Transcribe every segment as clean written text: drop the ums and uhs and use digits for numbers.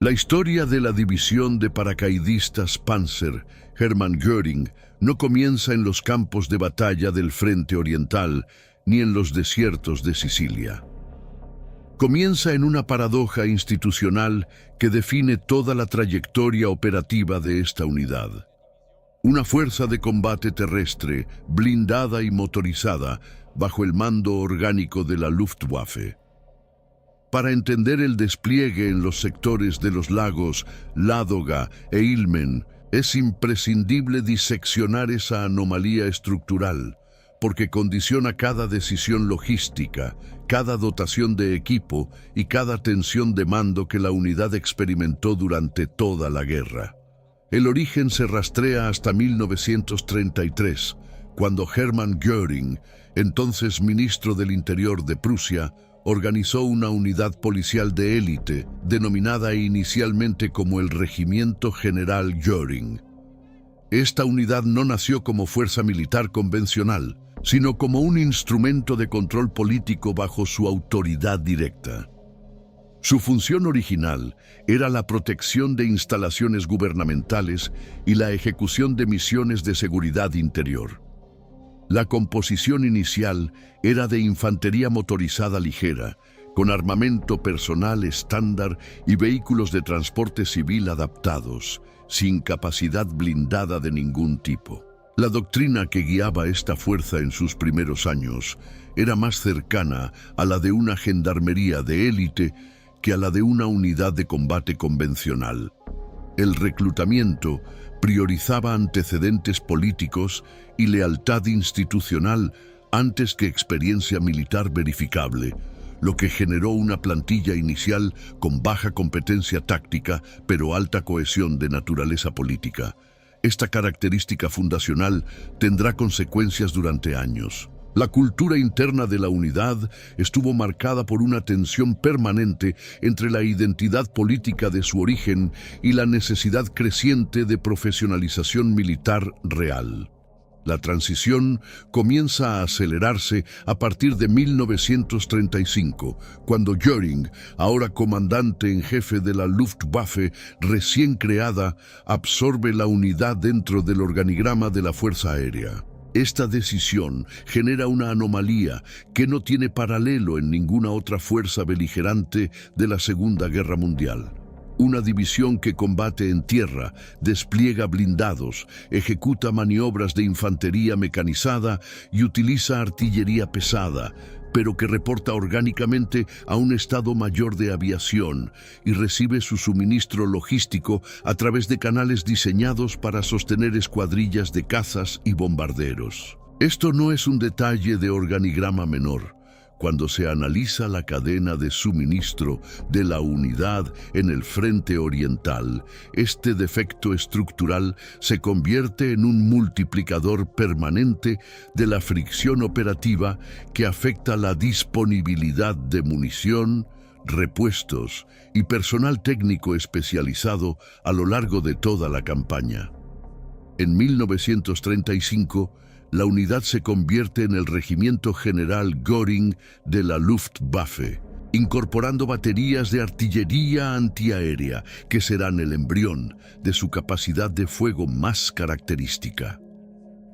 La historia de la división de paracaidistas Panzer Hermann Göring no comienza en los campos de batalla del Frente Oriental ni en los desiertos de Sicilia. Comienza en una paradoja institucional que define toda la trayectoria operativa de esta unidad. Una fuerza de combate terrestre, blindada y motorizada, bajo el mando orgánico de la Luftwaffe. Para entender el despliegue en los sectores de los lagos Ládoga e Ilmen, es imprescindible diseccionar esa anomalía estructural, porque condiciona cada decisión logística, cada dotación de equipo y cada tensión de mando que la unidad experimentó durante toda la guerra. El origen se rastrea hasta 1933, cuando Hermann Göring, entonces ministro del Interior de Prusia, organizó una unidad policial de élite, denominada inicialmente como el Regimiento General Göring. Esta unidad no nació como fuerza militar convencional, sino como un instrumento de control político bajo su autoridad directa. Su función original era la protección de instalaciones gubernamentales y la ejecución de misiones de seguridad interior. La composición inicial era de infantería motorizada ligera, con armamento personal estándar y vehículos de transporte civil adaptados, sin capacidad blindada de ningún tipo. La doctrina que guiaba esta fuerza en sus primeros años era más cercana a la de una gendarmería de élite que a la de una unidad de combate convencional. El reclutamiento priorizaba antecedentes políticos y lealtad institucional antes que experiencia militar verificable, lo que generó una plantilla inicial con baja competencia táctica, pero alta cohesión de naturaleza política. Esta característica fundacional tendrá consecuencias durante años. La cultura interna de la unidad estuvo marcada por una tensión permanente entre la identidad política de su origen y la necesidad creciente de profesionalización militar real. La transición comienza a acelerarse a partir de 1935, cuando Göring, ahora comandante en jefe de la Luftwaffe recién creada, absorbe la unidad dentro del organigrama de la Fuerza Aérea. Esta decisión genera una anomalía que no tiene paralelo en ninguna otra fuerza beligerante de la Segunda Guerra Mundial. Una división que combate en tierra, despliega blindados, ejecuta maniobras de infantería mecanizada y utiliza artillería pesada, pero que reporta orgánicamente a un Estado Mayor de Aviación y recibe su suministro logístico a través de canales diseñados para sostener escuadrillas de cazas y bombarderos. Esto no es un detalle de organigrama menor. Cuando se analiza la cadena de suministro de la unidad en el Frente Oriental, este defecto estructural se convierte en un multiplicador permanente de la fricción operativa que afecta la disponibilidad de munición, repuestos y personal técnico especializado a lo largo de toda la campaña. En 1935, la unidad se convierte en el Regimiento General Göring de la Luftwaffe, incorporando baterías de artillería antiaérea que serán el embrión de su capacidad de fuego más característica.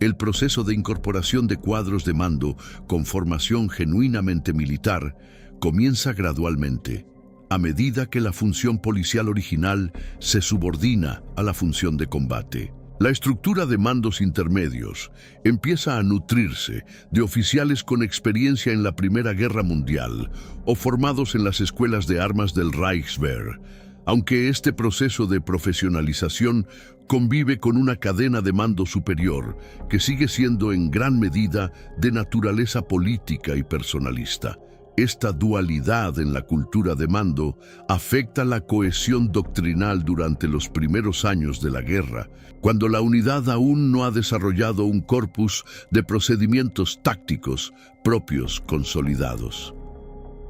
El proceso de incorporación de cuadros de mando con formación genuinamente militar comienza gradualmente, a medida que la función policial original se subordina a la función de combate. La estructura de mandos intermedios empieza a nutrirse de oficiales con experiencia en la Primera Guerra Mundial o formados en las escuelas de armas del Reichswehr, aunque este proceso de profesionalización convive con una cadena de mando superior que sigue siendo en gran medida de naturaleza política y personalista. Esta dualidad en la cultura de mando afecta la cohesión doctrinal durante los primeros años de la guerra, cuando la unidad aún no ha desarrollado un corpus de procedimientos tácticos propios consolidados.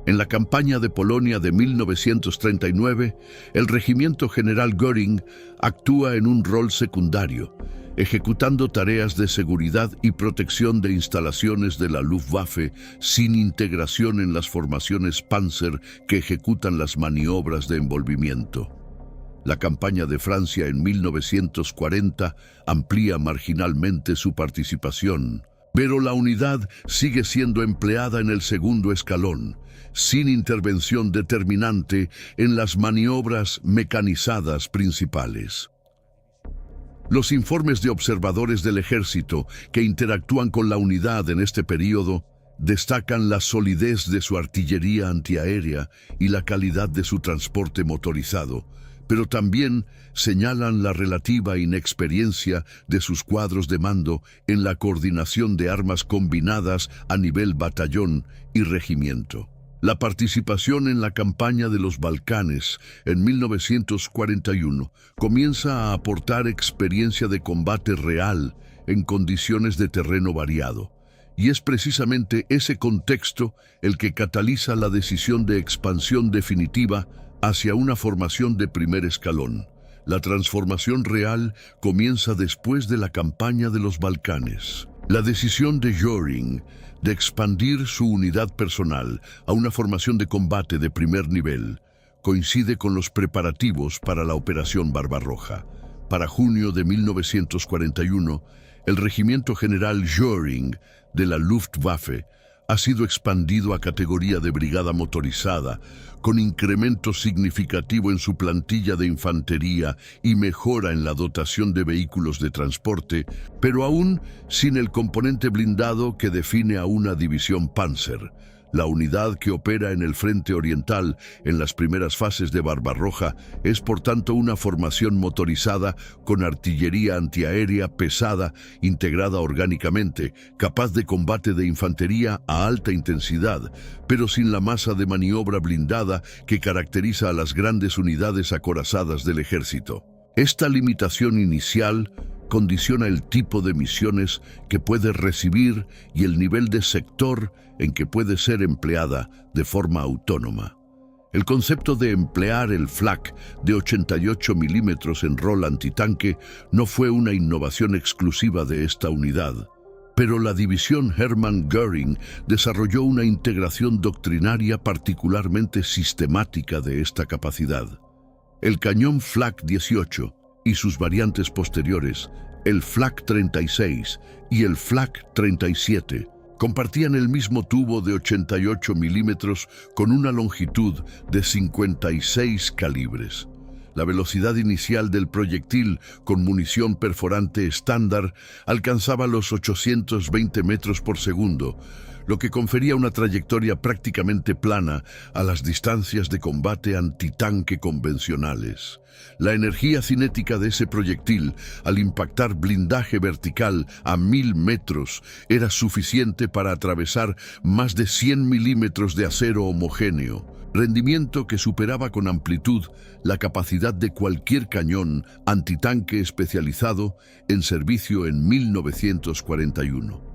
En la campaña de Polonia de 1939, el Regimiento General Göring actúa en un rol secundario, ejecutando tareas de seguridad y protección de instalaciones de la Luftwaffe sin integración en las formaciones Panzer que ejecutan las maniobras de envolvimiento. La campaña de Francia en 1940 amplía marginalmente su participación, pero la unidad sigue siendo empleada en el segundo escalón, sin intervención determinante en las maniobras mecanizadas principales. Los informes de observadores del ejército que interactúan con la unidad en este período destacan la solidez de su artillería antiaérea y la calidad de su transporte motorizado, pero también señalan la relativa inexperiencia de sus cuadros de mando en la coordinación de armas combinadas a nivel batallón y regimiento. La participación en la campaña de los Balcanes en 1941 comienza a aportar experiencia de combate real en condiciones de terreno variado, y es precisamente ese contexto el que cataliza la decisión de expansión definitiva hacia una formación de primer escalón. La transformación real comienza después de la campaña de los Balcanes. La decisión de Göring de expandir su unidad personal a una formación de combate de primer nivel coincide con los preparativos para la Operación Barbarroja. Para junio de 1941, el Regimiento General Göring de la Luftwaffe ha sido expandido a categoría de brigada motorizada, con incremento significativo en su plantilla de infantería y mejora en la dotación de vehículos de transporte, pero aún sin el componente blindado que define a una división Panzer. La unidad que opera en el frente oriental en las primeras fases de Barbarroja es por tanto una formación motorizada con artillería antiaérea pesada integrada orgánicamente, capaz de combate de infantería a alta intensidad, pero sin la masa de maniobra blindada que caracteriza a las grandes unidades acorazadas del ejército. Esta limitación inicial condiciona el tipo de misiones que puede recibir y el nivel de sector en que puede ser empleada de forma autónoma. El concepto de emplear el flak de 88 milímetros en rol antitanque no fue una innovación exclusiva de esta unidad, pero la división Hermann Göring desarrolló una integración doctrinaria particularmente sistemática de esta capacidad. El cañón Flak 18 y sus variantes posteriores, el Flak 36 y el Flak 37, compartían el mismo tubo de 88 milímetros con una longitud de 56 calibres. La velocidad inicial del proyectil con munición perforante estándar alcanzaba los 820 metros por segundo, lo que confería una trayectoria prácticamente plana a las distancias de combate antitanque convencionales. La energía cinética de ese proyectil, al impactar blindaje vertical a 1000 metros, era suficiente para atravesar más de 100 milímetros de acero homogéneo, rendimiento que superaba con amplitud la capacidad de cualquier cañón antitanque especializado en servicio en 1941.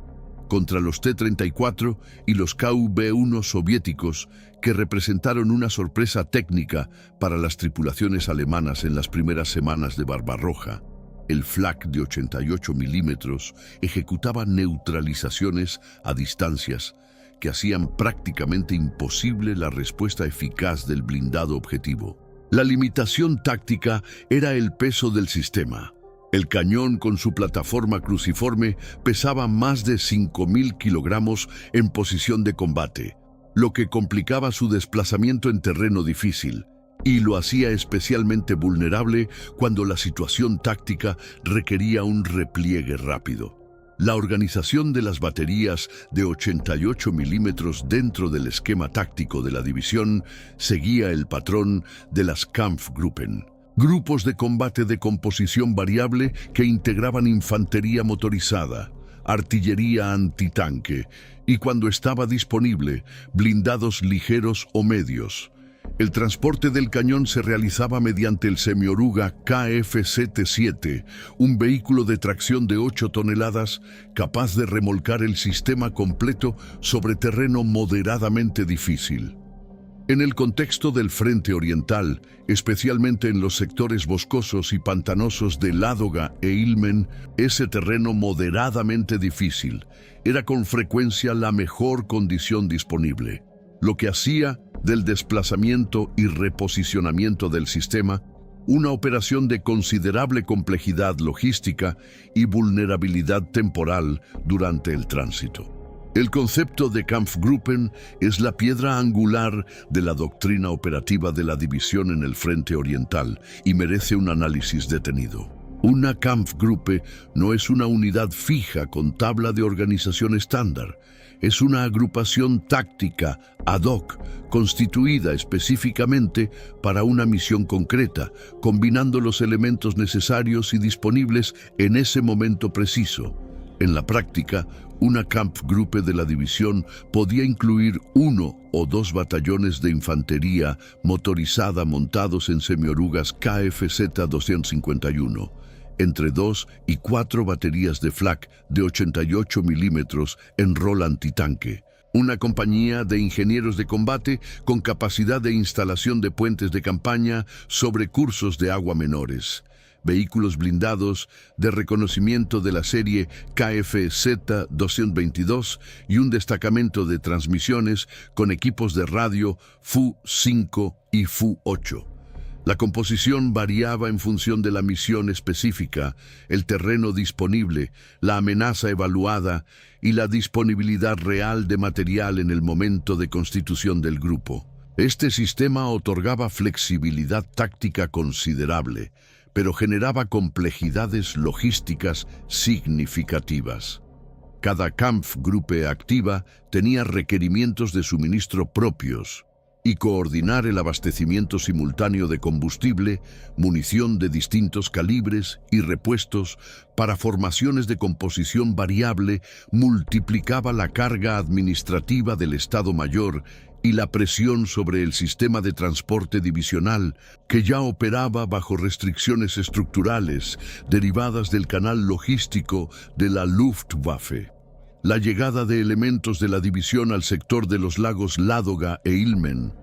Contra los T-34 y los KV-1 soviéticos, que representaron una sorpresa técnica para las tripulaciones alemanas en las primeras semanas de Barbarroja, el Flak de 88 milímetros ejecutaba neutralizaciones a distancias que hacían prácticamente imposible la respuesta eficaz del blindado objetivo. La limitación táctica era el peso del sistema. El cañón con su plataforma cruciforme pesaba más de 5.000 kilogramos en posición de combate, lo que complicaba su desplazamiento en terreno difícil y lo hacía especialmente vulnerable cuando la situación táctica requería un repliegue rápido. La organización de las baterías de 88 milímetros dentro del esquema táctico de la división seguía el patrón de las Kampfgruppen, grupos de combate de composición variable que integraban infantería motorizada, artillería antitanque y, cuando estaba disponible, blindados ligeros o medios. El transporte del cañón se realizaba mediante el semioruga KF-77, un vehículo de tracción de 8 toneladas capaz de remolcar el sistema completo sobre terreno moderadamente difícil. En el contexto del frente oriental, especialmente en los sectores boscosos y pantanosos de Ládoga e Ilmen, ese terreno moderadamente difícil era con frecuencia la mejor condición disponible, lo que hacía del desplazamiento y reposicionamiento del sistema Una operación de considerable complejidad logística y vulnerabilidad temporal durante el tránsito. El concepto de Kampfgruppen es la piedra angular de la doctrina operativa de la división en el Frente Oriental y merece un análisis detenido. Una Kampfgruppe no es una unidad fija con tabla de organización estándar. Es una agrupación táctica ad hoc, constituida específicamente para una misión concreta, combinando los elementos necesarios y disponibles en ese momento preciso. En la práctica, una Kampfgruppe de la división podía incluir 1 o 2 batallones de infantería motorizada montados en semiorugas KFZ-251, entre 2 y 4 baterías de flak de 88 milímetros en rol antitanque, una compañía de ingenieros de combate con capacidad de instalación de puentes de campaña sobre cursos de agua menores, vehículos blindados de reconocimiento de la serie KFZ-222 y un destacamento de transmisiones con equipos de radio Fu-5 y Fu-8. La composición variaba en función de la misión específica, el terreno disponible, la amenaza evaluada y la disponibilidad real de material en el momento de constitución del grupo. Este sistema otorgaba flexibilidad táctica considerable, pero generaba complejidades logísticas significativas. Cada Kampfgruppe activa tenía requerimientos de suministro propios, y coordinar el abastecimiento simultáneo de combustible, munición de distintos calibres y repuestos para formaciones de composición variable multiplicaba la carga administrativa del Estado Mayor y la presión sobre el sistema de transporte divisional, que ya operaba bajo restricciones estructurales derivadas del canal logístico de la Luftwaffe. La llegada de elementos de la división al sector de los lagos Ládoga e Ilmen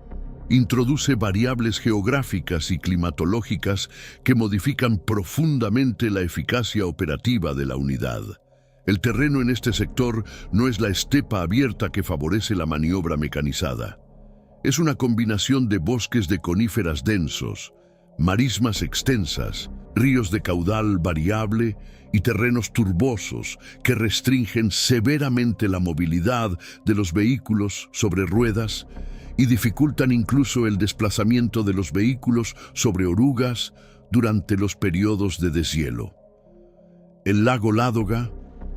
introduce variables geográficas y climatológicas que modifican profundamente la eficacia operativa de la unidad. El terreno en este sector no es la estepa abierta que favorece la maniobra mecanizada. Es una combinación de bosques de coníferas densos, marismas extensas, ríos de caudal variable y terrenos turbosos que restringen severamente la movilidad de los vehículos sobre ruedas y dificultan incluso el desplazamiento de los vehículos sobre orugas durante los periodos de deshielo. El lago Ládoga,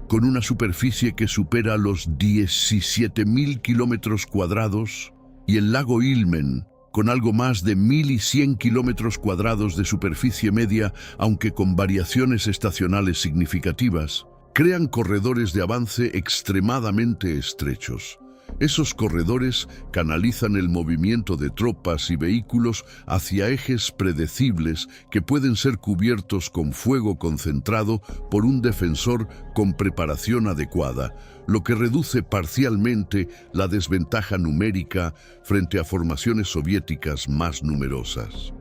con una superficie que supera los 17.000 kilómetros cuadrados, y el lago Ilmen, con algo más de 1.100 kilómetros cuadrados de superficie media, aunque con variaciones estacionales significativas, crean corredores de avance extremadamente estrechos. Esos corredores canalizan el movimiento de tropas y vehículos hacia ejes predecibles que pueden ser cubiertos con fuego concentrado por un defensor con preparación adecuada, lo que reduce parcialmente la desventaja numérica frente a formaciones soviéticas más numerosas.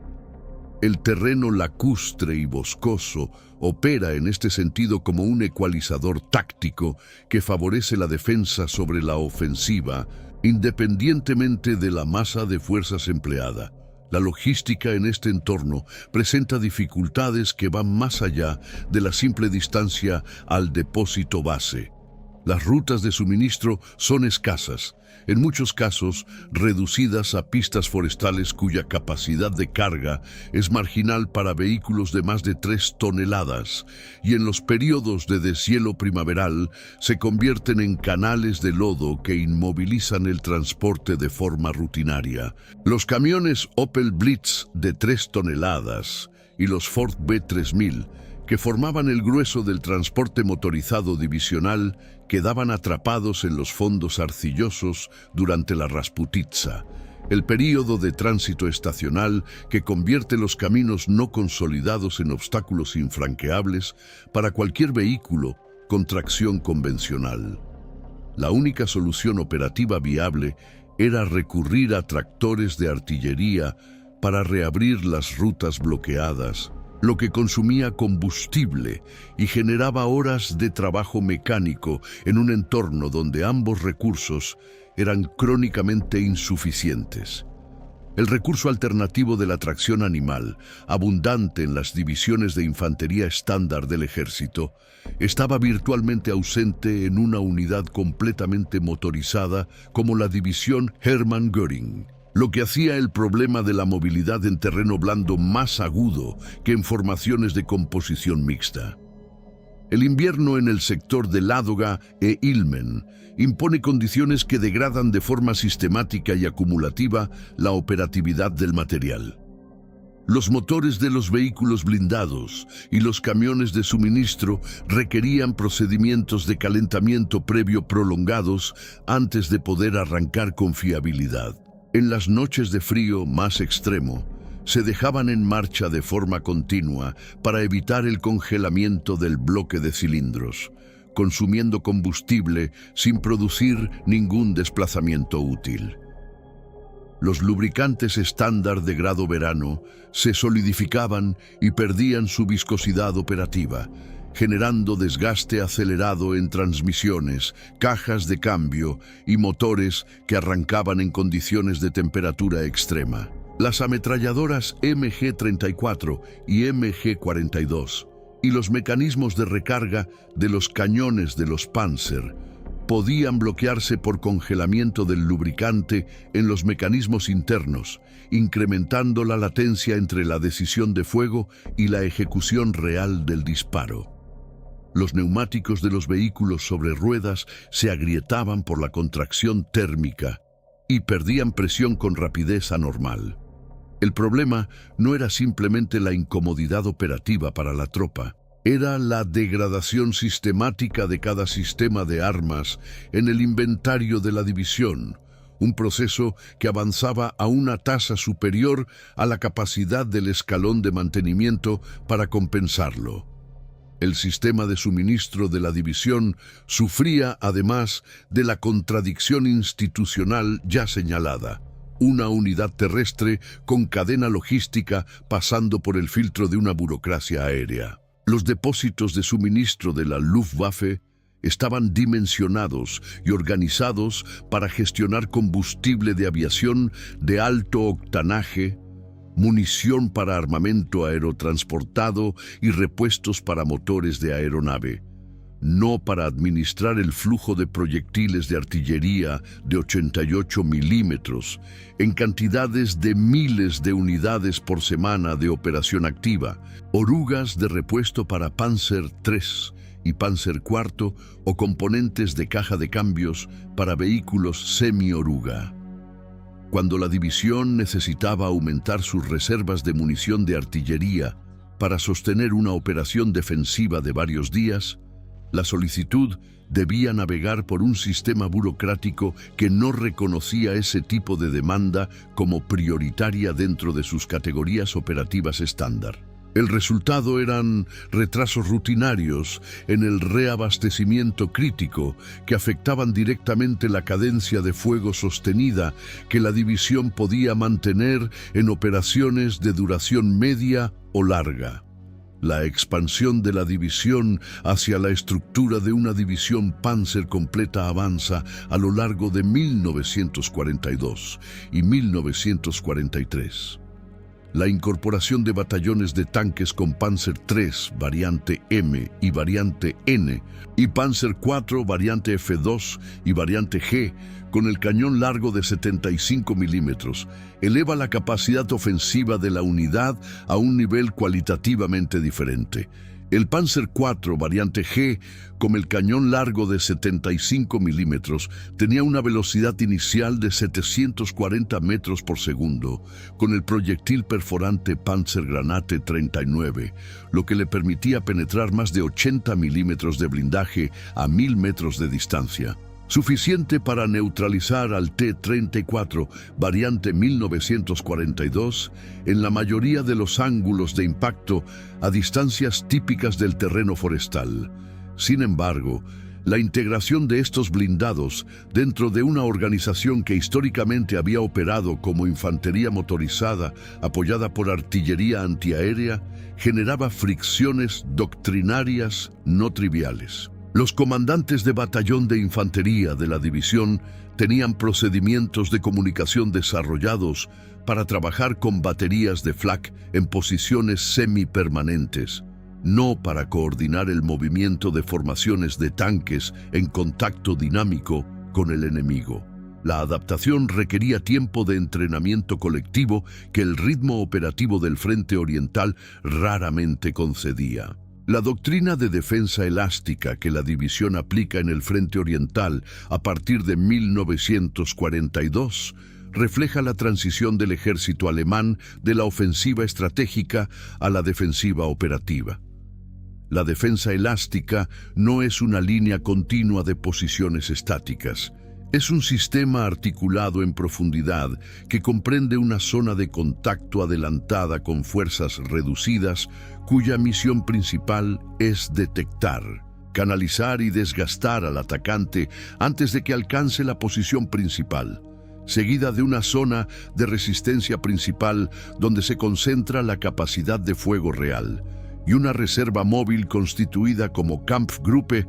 El terreno lacustre y boscoso opera en este sentido como un ecualizador táctico que favorece la defensa sobre la ofensiva, independientemente de la masa de fuerzas empleada. La logística en este entorno presenta dificultades que van más allá de la simple distancia al depósito base. Las rutas de suministro son escasas, en muchos casos reducidas a pistas forestales cuya capacidad de carga es marginal para vehículos de más de 3 toneladas, y en los periodos de deshielo primaveral se convierten en canales de lodo que inmovilizan el transporte de forma rutinaria. Los camiones Opel Blitz de 3 toneladas y los Ford B3000, que formaban el grueso del transporte motorizado divisional, quedaban atrapados en los fondos arcillosos durante la Rasputitsa, el período de tránsito estacional que convierte los caminos no consolidados en obstáculos infranqueables para cualquier vehículo con tracción convencional. La única solución operativa viable era recurrir a tractores de artillería para reabrir las rutas bloqueadas, lo que consumía combustible y generaba horas de trabajo mecánico en un entorno donde ambos recursos eran crónicamente insuficientes. El recurso alternativo de la tracción animal, abundante en las divisiones de infantería estándar del ejército, estaba virtualmente ausente en una unidad completamente motorizada como la división Hermann Göring, lo que hacía el problema de la movilidad en terreno blando más agudo que en formaciones de composición mixta. El invierno en el sector de Ládoga e Ilmen impone condiciones que degradan de forma sistemática y acumulativa la operatividad del material. Los motores de los vehículos blindados y los camiones de suministro requerían procedimientos de calentamiento previo prolongados antes de poder arrancar con fiabilidad. En las noches de frío más extremo, se dejaban en marcha de forma continua para evitar el congelamiento del bloque de cilindros, consumiendo combustible sin producir ningún desplazamiento útil. Los lubricantes estándar de grado verano se solidificaban y perdían su viscosidad operativa, generando desgaste acelerado en transmisiones, cajas de cambio y motores que arrancaban en condiciones de temperatura extrema. Las ametralladoras MG-34 y MG-42 y los mecanismos de recarga de los cañones de los Panzer podían bloquearse por congelamiento del lubricante en los mecanismos internos, incrementando la latencia entre la decisión de fuego y la ejecución real del disparo. Los neumáticos de los vehículos sobre ruedas se agrietaban por la contracción térmica y perdían presión con rapidez anormal. El problema no era simplemente la incomodidad operativa para la tropa, era la degradación sistemática de cada sistema de armas en el inventario de la división, un proceso que avanzaba a una tasa superior a la capacidad del escalón de mantenimiento para compensarlo. El sistema de suministro de la división sufría además de la contradicción institucional ya señalada. Una unidad terrestre con cadena logística pasando por el filtro de una burocracia aérea. Los depósitos de suministro de la Luftwaffe estaban dimensionados y organizados para gestionar combustible de aviación de alto octanaje, munición para armamento aerotransportado y repuestos para motores de aeronave, no para administrar el flujo de proyectiles de artillería de 88 milímetros en cantidades de miles de unidades por semana de operación activa, orugas de repuesto para Panzer III y Panzer IV o componentes de caja de cambios para vehículos semi-oruga. Cuando la división necesitaba aumentar sus reservas de munición de artillería para sostener una operación defensiva de varios días, la solicitud debía navegar por un sistema burocrático que no reconocía ese tipo de demanda como prioritaria dentro de sus categorías operativas estándar. El resultado eran retrasos rutinarios en el reabastecimiento crítico que afectaban directamente la cadencia de fuego sostenida que la división podía mantener en operaciones de duración media o larga. La expansión de la división hacia la estructura de una división Panzer completa avanza a lo largo de 1942 y 1943. La incorporación de batallones de tanques con Panzer III, variante M y variante N, y Panzer IV, variante F2 y variante G, con el cañón largo de 75 milímetros, eleva la capacidad ofensiva de la unidad a un nivel cualitativamente diferente. El Panzer IV, variante G, con el cañón largo de 75 milímetros, tenía una velocidad inicial de 740 metros por segundo, con el proyectil perforante Panzergranate 39, lo que le permitía penetrar más de 80 milímetros de blindaje a 1000 metros de distancia. Suficiente para neutralizar al T-34, variante 1942, en la mayoría de los ángulos de impacto a distancias típicas del terreno forestal. Sin embargo, la integración de estos blindados dentro de una organización que históricamente había operado como infantería motorizada apoyada por artillería antiaérea generaba fricciones doctrinarias no triviales. Los comandantes de batallón de infantería de la división tenían procedimientos de comunicación desarrollados para trabajar con baterías de flak en posiciones semipermanentes, no para coordinar el movimiento de formaciones de tanques en contacto dinámico con el enemigo. La adaptación requería tiempo de entrenamiento colectivo que el ritmo operativo del Frente Oriental raramente concedía. La doctrina de defensa elástica que la división aplica en el Frente Oriental a partir de 1942 refleja la transición del ejército alemán de la ofensiva estratégica a la defensiva operativa. La defensa elástica no es una línea continua de posiciones estáticas. Es un sistema articulado en profundidad que comprende una zona de contacto adelantada con fuerzas reducidas cuya misión principal es detectar, canalizar y desgastar al atacante antes de que alcance la posición principal, seguida de una zona de resistencia principal donde se concentra la capacidad de fuego real y una reserva móvil constituida como Kampfgruppe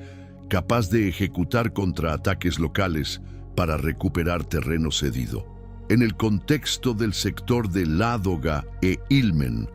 capaz de ejecutar contraataques locales para recuperar terreno cedido. En el contexto del sector de Ládoga e Ilmen,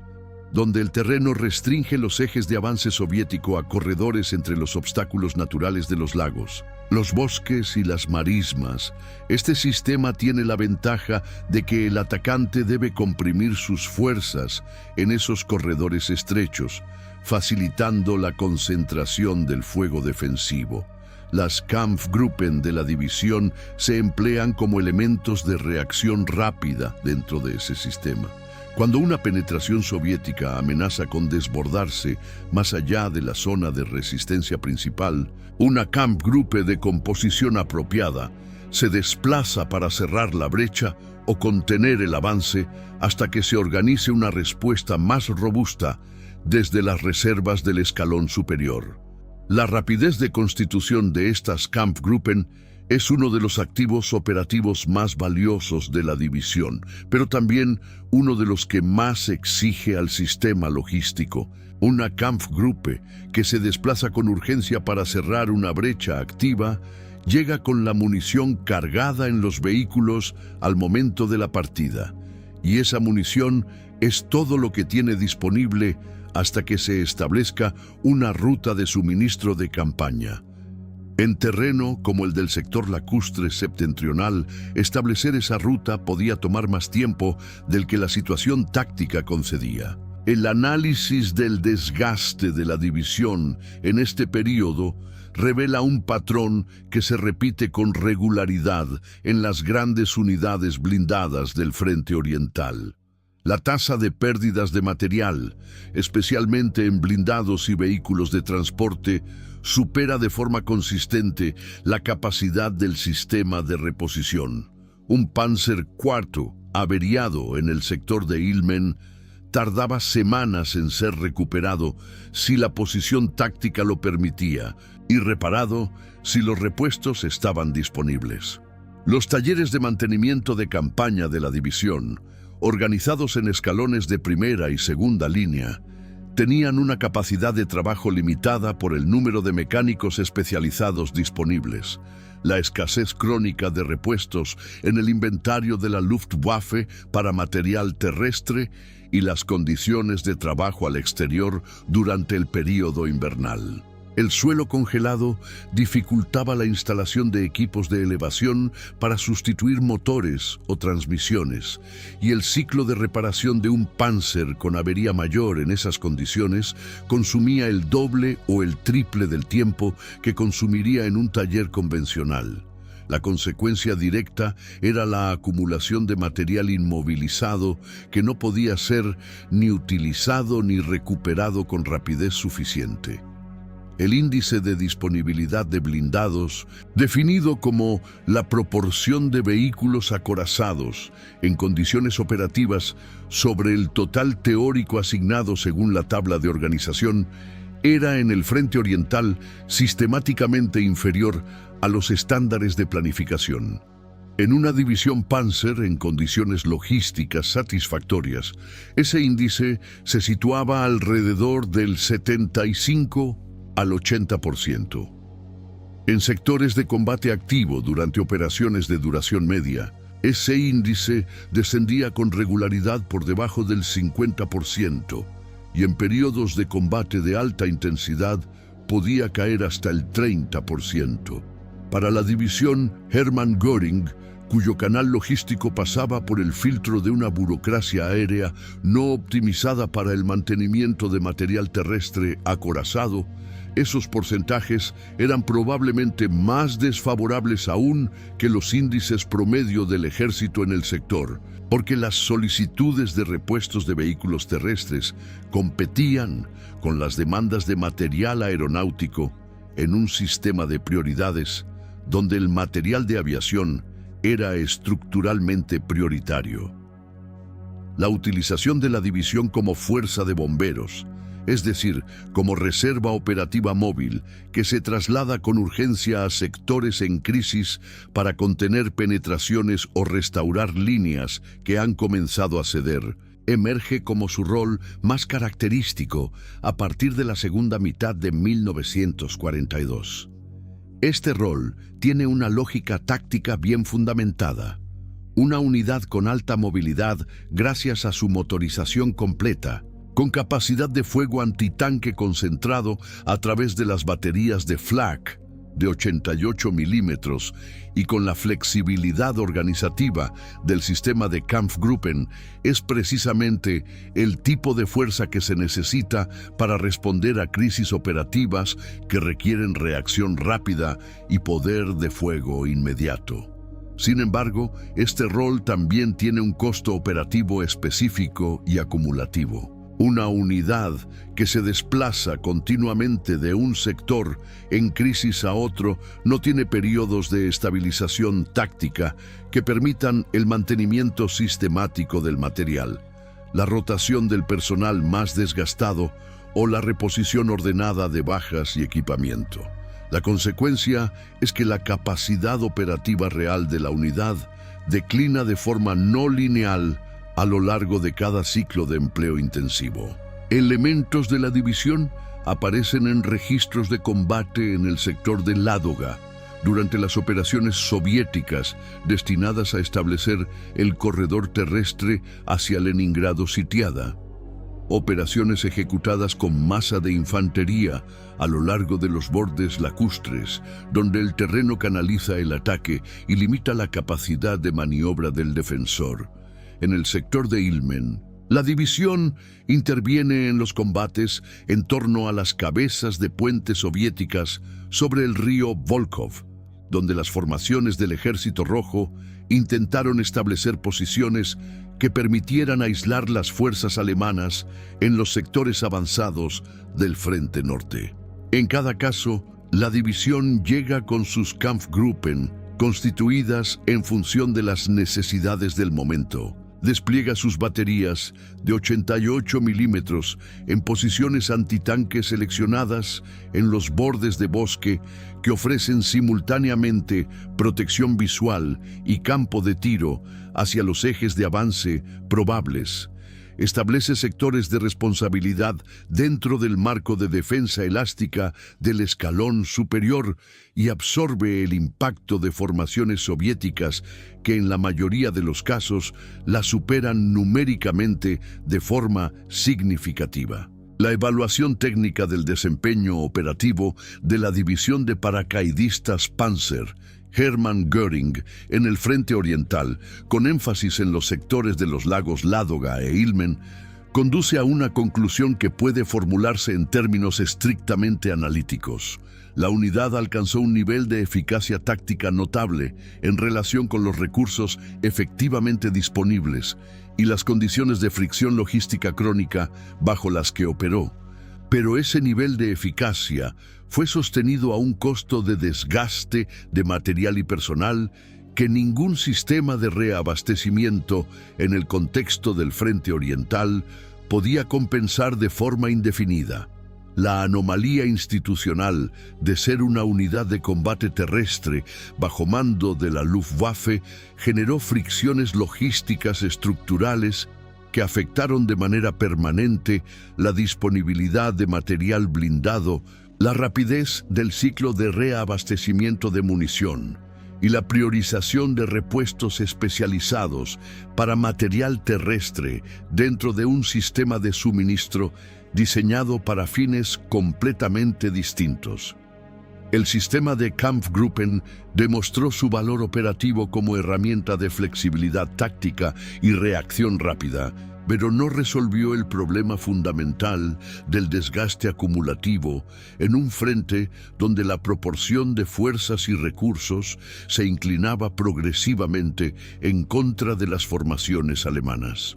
donde el terreno restringe los ejes de avance soviético a corredores entre los obstáculos naturales de los lagos, los bosques y las marismas, este sistema tiene la ventaja de que el atacante debe comprimir sus fuerzas en esos corredores estrechos, facilitando la concentración del fuego defensivo. Las Kampfgruppen de la división se emplean como elementos de reacción rápida dentro de ese sistema. Cuando una penetración soviética amenaza con desbordarse más allá de la zona de resistencia principal, una Kampfgruppe de composición apropiada se desplaza para cerrar la brecha o contener el avance hasta que se organice una respuesta más robusta desde las reservas del escalón superior. La rapidez de constitución de estas Kampfgruppen es uno de los activos operativos más valiosos de la división, pero también uno de los que más exige al sistema logístico. Una Kampfgruppe que se desplaza con urgencia para cerrar una brecha activa llega con la munición cargada en los vehículos al momento de la partida, y esa munición es todo lo que tiene disponible hasta que se establezca una ruta de suministro de campaña. En terreno como el del sector lacustre septentrional, establecer esa ruta podía tomar más tiempo del que la situación táctica concedía. El análisis del desgaste de la división en este período revela un patrón que se repite con regularidad en las grandes unidades blindadas del Frente Oriental. La tasa de pérdidas de material, especialmente en blindados y vehículos de transporte, supera de forma consistente la capacidad del sistema de reposición. Un Panzer IV averiado en el sector de Ilmen tardaba semanas en ser recuperado si la posición táctica lo permitía y reparado si los repuestos estaban disponibles. Los talleres de mantenimiento de campaña de la división, organizados en escalones de primera y segunda línea, tenían una capacidad de trabajo limitada por el número de mecánicos especializados disponibles, la escasez crónica de repuestos en el inventario de la Luftwaffe para material terrestre y las condiciones de trabajo al exterior durante el período invernal. El suelo congelado dificultaba la instalación de equipos de elevación para sustituir motores o transmisiones, y el ciclo de reparación de un Panzer con avería mayor en esas condiciones consumía el doble o el triple del tiempo que consumiría en un taller convencional. La consecuencia directa era la acumulación de material inmovilizado que no podía ser ni utilizado ni recuperado con rapidez suficiente. El índice de disponibilidad de blindados, definido como la proporción de vehículos acorazados en condiciones operativas sobre el total teórico asignado según la tabla de organización, era en el Frente Oriental sistemáticamente inferior a los estándares de planificación. En una división Panzer en condiciones logísticas satisfactorias, ese índice se situaba alrededor del 75 al 80%. En sectores de combate activo durante operaciones de duración media, ese índice descendía con regularidad por debajo del 50% y en periodos de combate de alta intensidad podía caer hasta el 30%. Para la división Hermann Göring, cuyo canal logístico pasaba por el filtro de una burocracia aérea no optimizada para el mantenimiento de material terrestre acorazado, esos porcentajes eran probablemente más desfavorables aún que los índices promedio del ejército en el sector, porque las solicitudes de repuestos de vehículos terrestres competían con las demandas de material aeronáutico en un sistema de prioridades donde el material de aviación era estructuralmente prioritario. La utilización de la división como fuerza de bomberos, es decir, como reserva operativa móvil, que se traslada con urgencia a sectores en crisis para contener penetraciones o restaurar líneas que han comenzado a ceder, emerge como su rol más característico a partir de la segunda mitad de 1942. Este rol tiene una lógica táctica bien fundamentada. Una unidad con alta movilidad gracias a su motorización completa, con capacidad de fuego antitanque concentrado a través de las baterías de Flak de 88 milímetros y con la flexibilidad organizativa del sistema de Kampfgruppen, es precisamente el tipo de fuerza que se necesita para responder a crisis operativas que requieren reacción rápida y poder de fuego inmediato. Sin embargo, este rol también tiene un costo operativo específico y acumulativo. Una unidad que se desplaza continuamente de un sector en crisis a otro no tiene periodos de estabilización táctica que permitan el mantenimiento sistemático del material, la rotación del personal más desgastado o la reposición ordenada de bajas y equipamiento. La consecuencia es que la capacidad operativa real de la unidad declina de forma no lineal a lo largo de cada ciclo de empleo intensivo. Elementos de la división aparecen en registros de combate en el sector de Ládoga, durante las operaciones soviéticas destinadas a establecer el corredor terrestre hacia Leningrado sitiada. Operaciones ejecutadas con masa de infantería a lo largo de los bordes lacustres, donde el terreno canaliza el ataque y limita la capacidad de maniobra del defensor. En el sector de Ilmen, la división interviene en los combates en torno a las cabezas de puente soviéticas sobre el río Volkhov, donde las formaciones del Ejército Rojo intentaron establecer posiciones que permitieran aislar las fuerzas alemanas en los sectores avanzados del Frente Norte. En cada caso, la división llega con sus Kampfgruppen, constituidas en función de las necesidades del momento. Despliega sus baterías de 88 milímetros en posiciones antitanques seleccionadas en los bordes de bosque que ofrecen simultáneamente protección visual y campo de tiro hacia los ejes de avance probables. Establece sectores de responsabilidad dentro del marco de defensa elástica del escalón superior y absorbe el impacto de formaciones soviéticas que en la mayoría de los casos la superan numéricamente de forma significativa. La evaluación técnica del desempeño operativo de la división de paracaidistas Panzer Hermann Göring en el Frente Oriental, con énfasis en los sectores de los lagos Ládoga e Ilmen, conduce a una conclusión que puede formularse en términos estrictamente analíticos. La unidad alcanzó un nivel de eficacia táctica notable en relación con los recursos efectivamente disponibles y las condiciones de fricción logística crónica bajo las que operó. Pero ese nivel de eficacia fue sostenido a un costo de desgaste de material y personal que ningún sistema de reabastecimiento en el contexto del Frente Oriental podía compensar de forma indefinida. La anomalía institucional de ser una unidad de combate terrestre bajo mando de la Luftwaffe generó fricciones logísticas estructurales que afectaron de manera permanente la disponibilidad de material blindado La rapidez del ciclo de reabastecimiento de munición y la priorización de repuestos especializados para material terrestre dentro de un sistema de suministro diseñado para fines completamente distintos. El sistema de Kampfgruppen demostró su valor operativo como herramienta de flexibilidad táctica y reacción rápida, pero no resolvió el problema fundamental del desgaste acumulativo en un frente donde la proporción de fuerzas y recursos se inclinaba progresivamente en contra de las formaciones alemanas.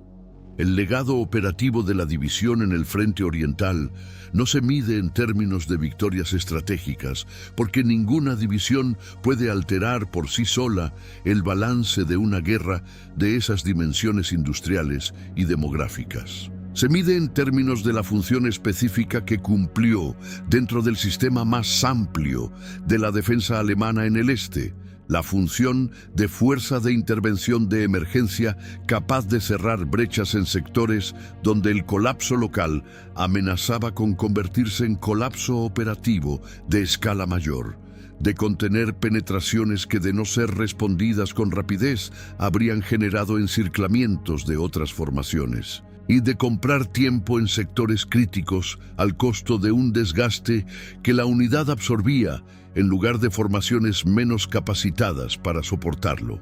El legado operativo de la división en el Frente Oriental no se mide en términos de victorias estratégicas, porque ninguna división puede alterar por sí sola el balance de una guerra de esas dimensiones industriales y demográficas. Se mide en términos de la función específica que cumplió dentro del sistema más amplio de la defensa alemana en el este, la función de fuerza de intervención de emergencia capaz de cerrar brechas en sectores donde el colapso local amenazaba con convertirse en colapso operativo de escala mayor, de contener penetraciones que, de no ser respondidas con rapidez, habrían generado encirclamientos de otras formaciones, y de comprar tiempo en sectores críticos al costo de un desgaste que la unidad absorbía en lugar de formaciones menos capacitadas para soportarlo.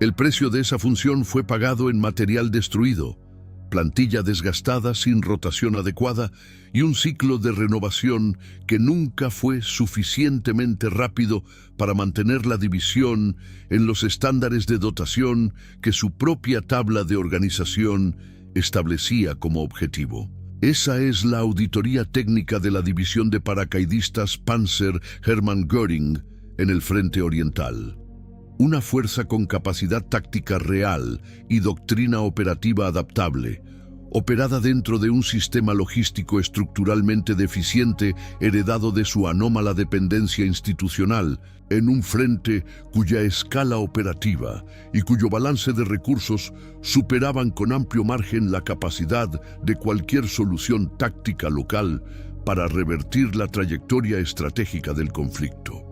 El precio de esa función fue pagado en material destruido, plantilla desgastada sin rotación adecuada y un ciclo de renovación que nunca fue suficientemente rápido para mantener la división en los estándares de dotación que su propia tabla de organización establecía como objetivo. Esa es la auditoría técnica de la división de paracaidistas Panzer Hermann Göring en el Frente Oriental. Una fuerza con capacidad táctica real y doctrina operativa adaptable, operada dentro de un sistema logístico estructuralmente deficiente heredado de su anómala dependencia institucional, en un frente cuya escala operativa y cuyo balance de recursos superaban con amplio margen la capacidad de cualquier solución táctica local para revertir la trayectoria estratégica del conflicto.